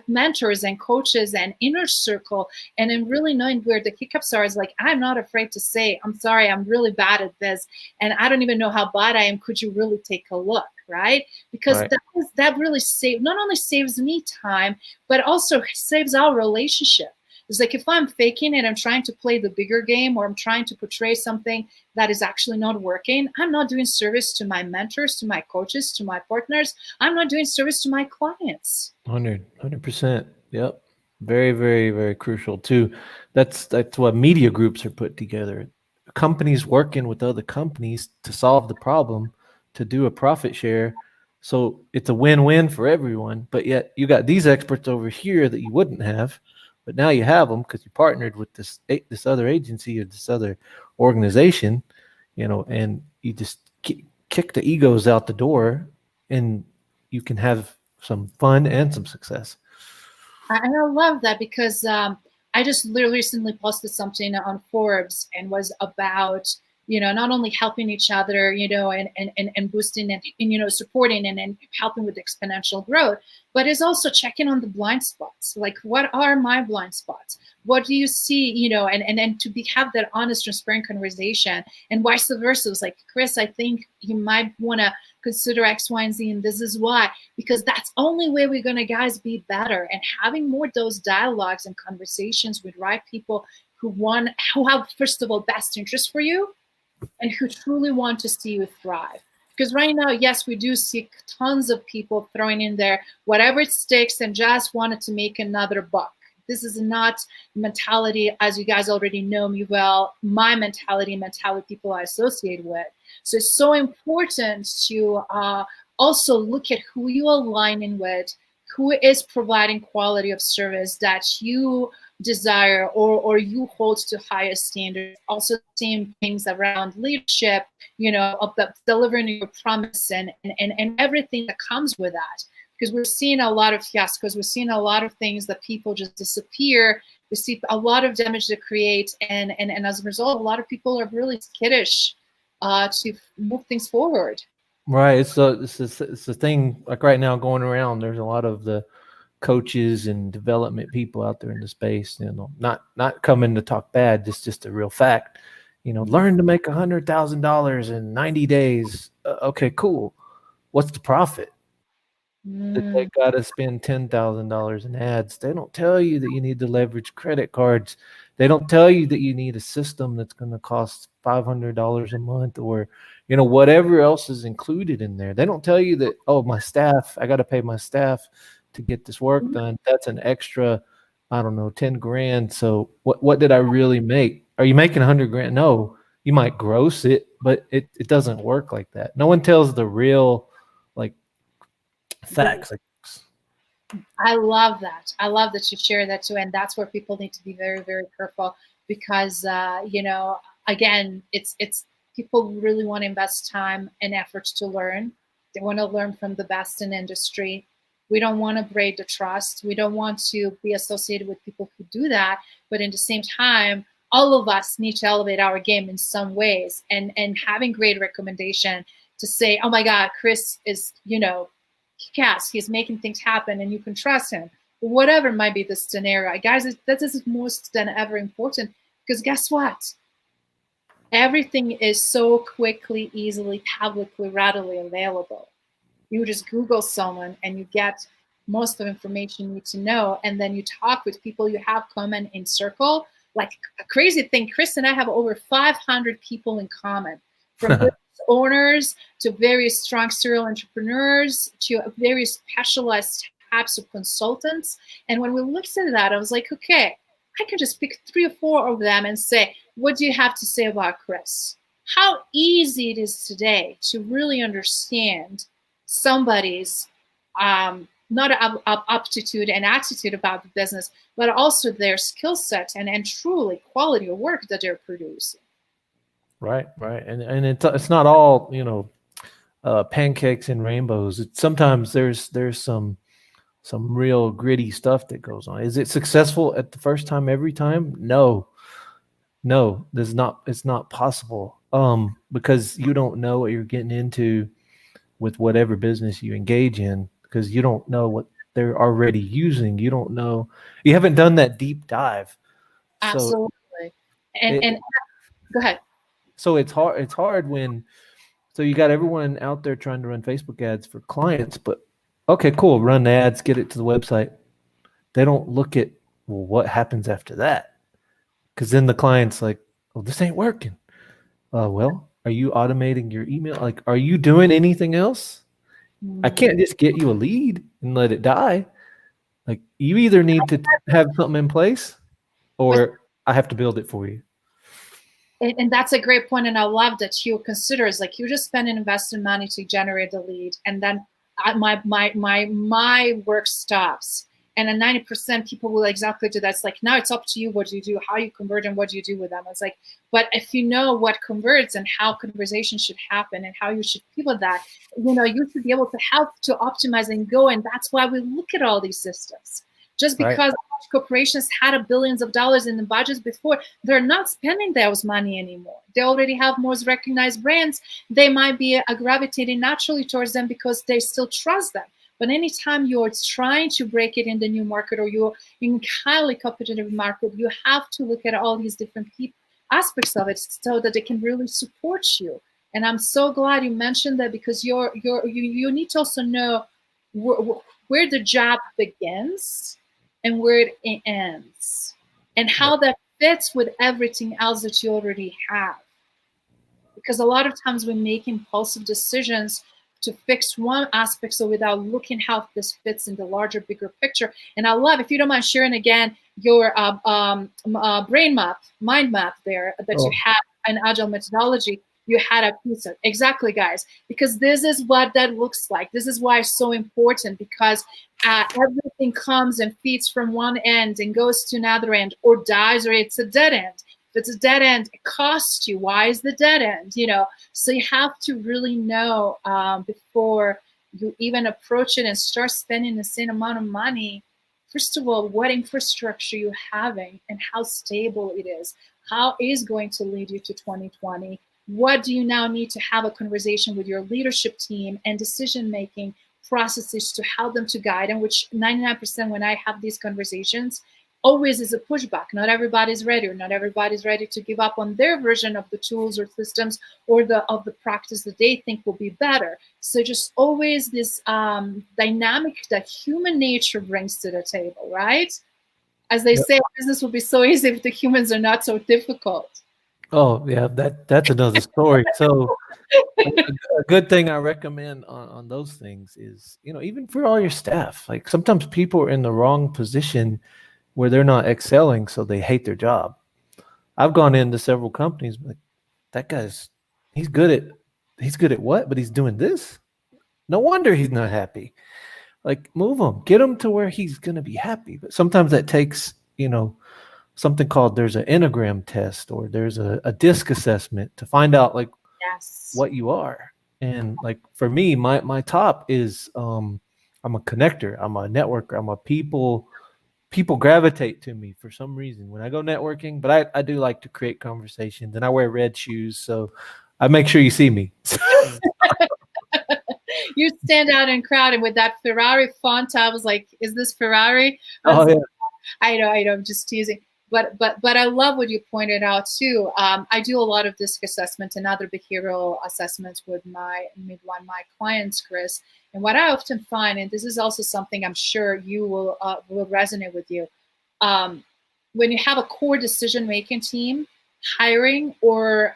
mentors and coaches and inner circle, and then really knowing where the hiccups are is like, I'm not afraid to say, I'm sorry, I'm really bad at this, and I don't even know how bad I am. Could you really take a look, right? Because that really not only saves me time, but also saves our relationship. It's like, if I'm faking it, I'm trying to play the bigger game, or I'm trying to portray something that is actually not working, I'm not doing service to my mentors, to my coaches, to my partners. I'm not doing service to my clients. 100%. Yep. Very, very, very crucial too. That's what media groups are put together. Companies working with other companies to solve the problem, to do a profit share. So it's a win-win for everyone. But yet you got these experts over here that you wouldn't have, but now you have them because you partnered with this other agency or this other organization, and you just kick the egos out the door, and you can have some fun and some success. And I love that, because I just recently posted something on Forbes, and was about, not only helping each other, and boosting and, supporting and helping with exponential growth, but is also checking on the blind spots. Like, what are my blind spots? What do you see, and to have that honest, transparent conversation, and vice versa. It's like, Chris, I think you might want to consider X, Y, and Z, and this is why, because that's only way we're going to, guys, be better. And having more of those dialogues and conversations with right people who have, first of all, best interest for you, and who truly want to see you thrive. Because right now, yes, we do see tons of people throwing in there whatever it sticks and just wanted to make another buck. This is not mentality, as you guys already know me well, my mentality people I associate with. So it's so important to also look at who you align in with, who is providing quality of service that you desire or you hold to higher standards. Also, same things around leadership, of the delivering your promise and everything that comes with that. Because we're seeing a lot of fiascos, we're seeing a lot of things that people just disappear. We see a lot of damage to create, and as a result, a lot of people are really skittish to move things forward. Right. It's a thing like right now going around. There's a lot of the coaches and development people out there in the space, not coming to talk bad, just a real fact. Learn to make $100,000 in 90 days. Okay, cool. What's the profit? That they got to spend $10,000 in ads. They don't tell you that you need to leverage credit cards. They don't tell you that you need a system that's going to cost $500 a month, or whatever else is included in there. They don't tell you that, oh, my staff, I got to pay my staff to get this work done. That's an extra, I don't know, 10 grand. So what did I really make? Are you making 100 grand? No, you might gross it, but it doesn't work like that. No one tells the real, like, facts. I love that. I love that you share that too, and that's where people need to be very, very careful because again, it's people really want to invest time and efforts to learn. They want to learn from the best in industry. We don't want to break the trust. We don't want to be associated with people who do that. But in the same time, all of us need to elevate our game in some ways, and having great recommendation to say, oh my God, Chris is he's making things happen and you can trust him. Whatever might be the scenario, guys, that is most than ever important, because guess what? Everything is so quickly, easily, publicly, readily available. You just Google someone and you get most of the information you need to know, and then you talk with people you have common in circle. Like a crazy thing, Chris and I have over 500 people in common, from business owners to very strong serial entrepreneurs to very specialized types of consultants. And when we looked at that, I was like, okay, I can just pick 3 or 4 of them and say, what do you have to say about Chris? How easy it is today to really understand somebody's not aptitude and attitude about the business, but also their skill set and truly quality of work that they're producing. Right. And it's not all, pancakes and rainbows. Sometimes there's some real gritty stuff that goes on. Is it successful at the first time every time? No, it's not possible. Because you don't know what you're getting into with whatever business you engage in, because you don't know what they're already using. You don't know, you haven't done that deep dive. Absolutely. And go ahead. So it's hard when, so you got everyone out there trying to run Facebook ads for clients, but okay, cool, run the ads, get it to the website. They don't look at, well, what happens after that? Because then the client's like, oh, this ain't working. Well, are you automating your email? Like, are you doing anything else? I can't just get you a lead and let it die. Like, you either need to have something in place, or I have to build it for you. And that's a great point, and I love that you consider is like you just spend and invested money to generate the lead, and then my work stops. And then 90% people will exactly do that. It's like, now it's up to you what you do, how you convert, and what you do with them. It's like, but if you know what converts and how conversation should happen and how you should pivot that, you should be able to help to optimize and go. And that's why we look at all these systems. Just because corporations had billions of dollars in the budgets before, they're not spending those money anymore. They already have most recognized brands. They might be gravitating naturally towards them because they still trust them. But anytime you're trying to break it in the new market, or you're in highly competitive market, you have to look at all these different aspects of it so that they can really support you. And I'm so glad you mentioned that, because you need to also know where the job begins and where it ends, and how that fits with everything else that you already have. because a lot of times we make impulsive decisions to fix one aspect, so without looking how this fits in the larger, bigger picture. And I love, if you don't mind sharing again, your brain map, mind map there that you had an agile methodology. You had a piece of exactly, guys, because this is what that looks like. This is why it's so important, because everything comes and feeds from one end and goes to another end, or dies, or it's a dead end. If it's a dead end, it costs you. Why is the dead end? So you have to really know before you even approach it and start spending the same amount of money. First of all, what infrastructure you're having and how stable it is. How is going to lead you to 2020? What do you now need to have a conversation with your leadership team and decision-making processes to help them to guide, and which 99% when I have these conversations, always is a pushback. Not everybody's ready, or not everybody's ready to give up on their version of the tools or systems or of the practice that they think will be better. So just always this dynamic that human nature brings to the table, right? As they say, business will be so easy if the humans are not so difficult. Oh yeah, that's another story. So a good thing I recommend on those things is, even for all your staff, like sometimes people are in the wrong position where they're not excelling, so they hate their job. I've gone into several companies, like, that guy's he's good at what, but he's doing this. No wonder he's not happy. Like, move him, get him to where he's gonna be happy. But sometimes that takes, something called, there's an Enneagram test, or there's a DISC assessment to find out like what you are. And like for me, my top is I'm a connector, I'm a networker, I'm a people gravitate to me for some reason when I go networking. But I do like to create conversations, and I wear red shoes, so I make sure you see me. You stand out in crowd, and with that Ferrari font, I was like, is this Ferrari? Oh yeah. I know, I'm just teasing. But I love what you pointed out too. I do a lot of DISC assessment and other behavioral assessments with my clients, Chris. And what I often find, and this is also something I'm sure you will resonate with you, when you have a core decision-making team, hiring or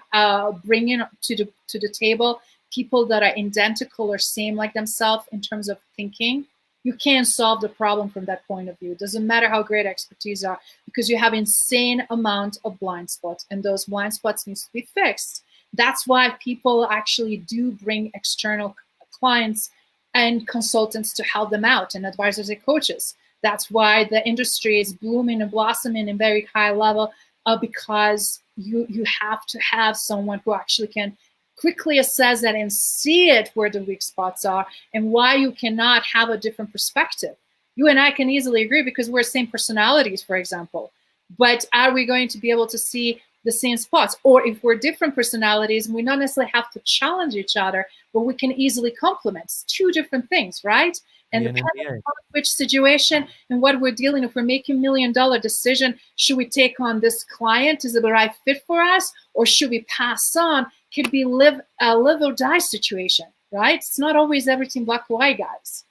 bringing to the table people that are identical or same like themselves in terms of thinking, you can't solve the problem from that point of view. It doesn't matter how great expertise are, because you have insane amount of blind spots, and those blind spots needs to be fixed. That's why people actually do bring external clients and consultants to help them out, and advisors and coaches. That's why the industry is blooming and blossoming in very high level, because you have to have someone who actually can quickly assess that and see it where the weak spots are, and why you cannot have a different perspective. You and I can easily agree because we're same personalities, for example, but are we going to be able to see the same spots? Or if we're different personalities, we not necessarily have to challenge each other, but we can easily complement. It's two different things, right? And depending on which situation and what we're dealing with, if we're making $1 million decision, should we take on this client? Is it the right fit for us? Or should we pass on? Could be live or die situation, right? It's not always everything black or white, guys.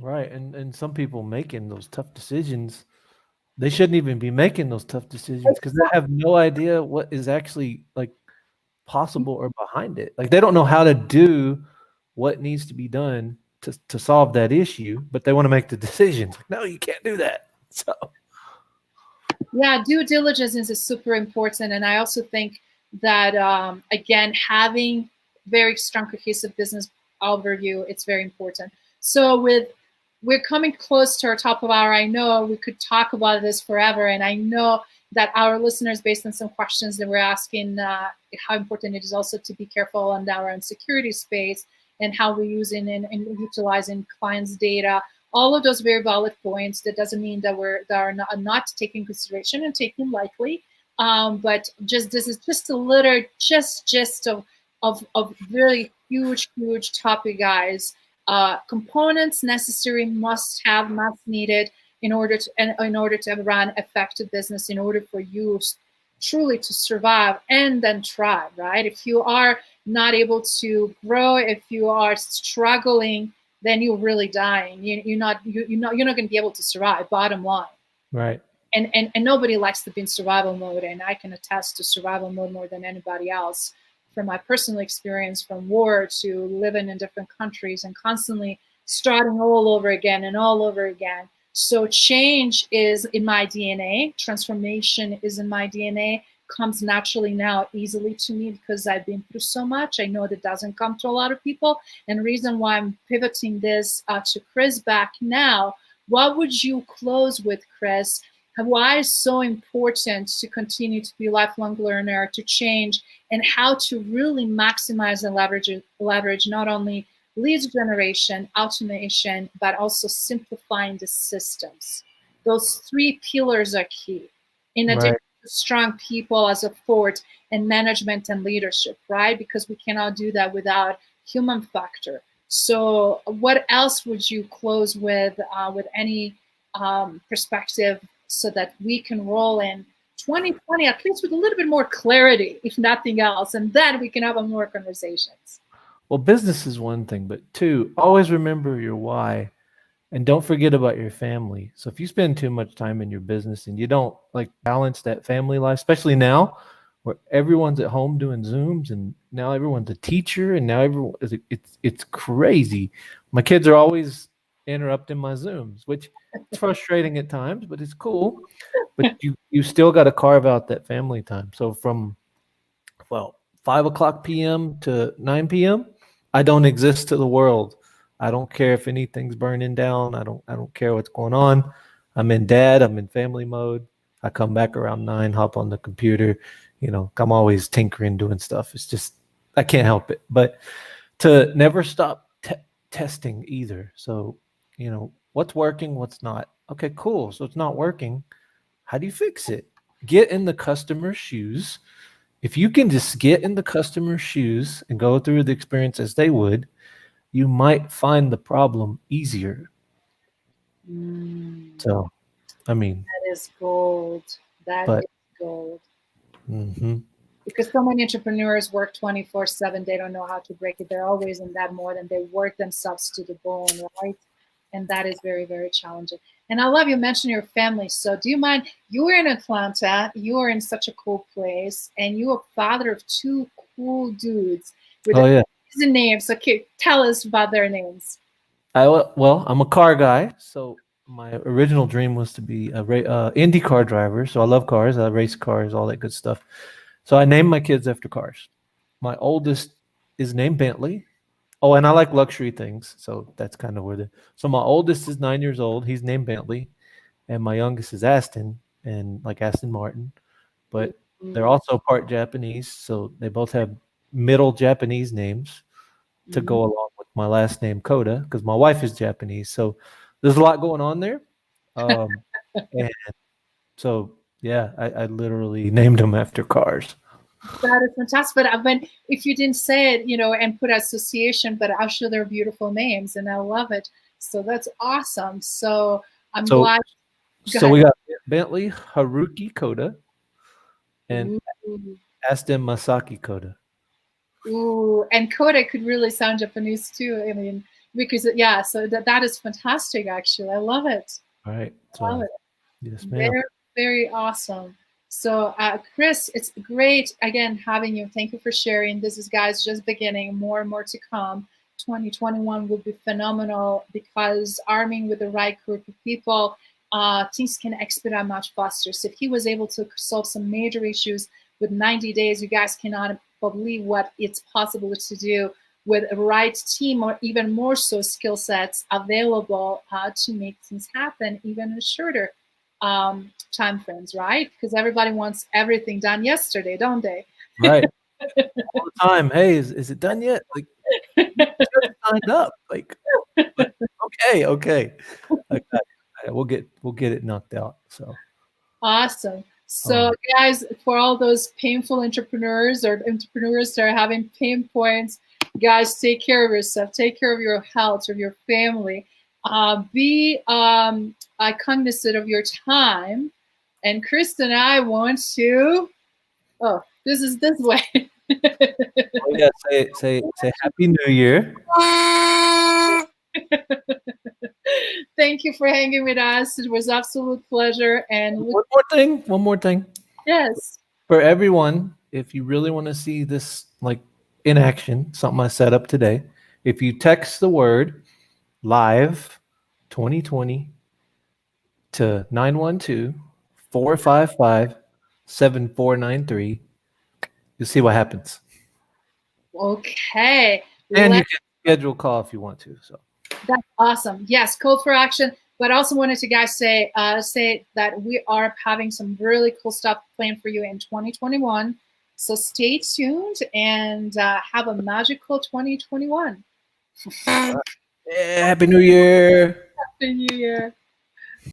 Right. And some people making those tough decisions, they shouldn't even be making those tough decisions, because they have no idea what is actually like possible or behind it. Like, they don't know how to do what needs to be done to solve that issue, but they want to make the decisions. Like, no, you can't do that. So yeah, due diligence is super important. And I also think that again, having very strong cohesive business overview, it's very important. So we're coming close to our top of hour. I know we could talk about this forever, and I know that our listeners, based on some questions that we're asking, how important it is also to be careful on our own security space, and how we're using and utilizing clients' data. All of those very valid points. That doesn't mean that are not taking consideration and taking lightly. But this is just a little just of really huge topic, guys. Components necessary, must needed in order to run effective business, in order for you truly to survive and then thrive, right? If you are not able to grow, if you are struggling, then you're really dying. You're not going to be able to survive, bottom line. right. And nobody likes to be in survival mode, and I can attest to survival mode more than anybody else. from my personal experience from war to living in different countries and constantly starting all over again and all over again. So change is in my DNA. Transformation is in my DNA. Comes naturally now easily to me because I've been through so much. I know that doesn't come to a lot of people. And the reason why I'm pivoting this to Chris back now, what would you close with, Chris? Why is so important to continue to be a lifelong learner, to change, and how to really maximize and leverage not only lead generation, automation, but also simplifying the systems. Those three pillars are key. In addition to strong people as a force and management and leadership, right? Because we cannot do that without human factor. So what else would you close with any perspective so that we can roll in 2020 at least with a little bit more clarity, if nothing else, and then we can have more conversations. Well, business is one thing, but two, always remember your why and don't forget about your family. So if you spend too much time in your business and you don't like balance that family life, especially now where everyone's at home doing Zooms and now everyone's a teacher and now everyone it's crazy. My kids are always interrupting my Zooms, which it's frustrating at times, but it's cool. But you still got to carve out that family time. So from 5 o'clock p.m. to 9 p.m. I don't exist to the world. I don't care if anything's burning down. I don't care what's going on. I'm in family mode. I come back around 9, hop on the computer. I'm always tinkering, doing stuff. It's just I can't help it. But to never stop testing either. So, what's working, what's not. Okay, cool. So it's not working. How do you fix it? Get in the customer's shoes. If you can just get in the customer's shoes and go through the experience as they would, you might find the problem easier. So, I mean, that is gold. That is gold. Because so many entrepreneurs work 24/7. They don't know how to break it. They're always in that mode and they work themselves to the bone, right? And that is very, very challenging. And I love you mentioned your family. So do you mind, you were in Atlanta, you are in such a cool place, and you are father of 2 cool dudes with amazing names. Okay, tell us about their names. I'm a car guy. So my original dream was to be a Indy car driver. So I love cars. I race cars, all that good stuff. So I named my kids after cars. My oldest is named Bentley. Oh, and I like luxury things. So that's kind of where so my oldest is 9 years old. He's named Bentley. And my youngest is Aston, and like Aston Martin. But they're also part Japanese. So they both have middle Japanese names to go along with my last name, Cota, because my wife is Japanese. So there's a lot going on there. And so, yeah, I literally named them after cars. That is fantastic. But if you didn't say it, and put association, but I'm sure they're beautiful names, and I love it. So that's awesome. So I'm glad. So we got Bentley Haruki Cota and Aston Masaki Cota. Ooh, and Cota could really sound Japanese too. I mean, because so that is fantastic. Actually, I love it. All right, so, I love it. Yes, ma'am. Very, very awesome. So, Chris, it's great again having you. Thank you for sharing. This is, guys, just beginning. More and more to come. 2021 will be phenomenal because arming with the right group of people, things can expedite much faster. So if he was able to solve some major issues with 90 days, you guys cannot believe what it's possible to do with a right team, or even more so skill sets available to make things happen even in shorter time frames, right? Because everybody wants everything done yesterday, don't they? Right. All the time. Hey, is it done yet? Like, signed up. Like, okay. We'll get it knocked out. So awesome. So guys, for all those painful entrepreneurs or entrepreneurs that are having pain points, guys, take care of yourself. Take care of your health, of your family. Be cognizant of your time. And Krista and I want to. Oh, this is this way. Say Happy New Year. Thank you for hanging with us. It was absolute pleasure. And one more thing. Yes. For everyone, if you really want to see this like in action, something I set up today. If you text the word live 2020 to 912-455-7493, you'll see what happens. Okay. And you can schedule a call if you want to. So That's awesome. Yes, code for action. But I also wanted to guys say that we are having some really cool stuff planned for you in 2021. So stay tuned and have a magical 2021. yeah, Happy New Year. Happy New Year.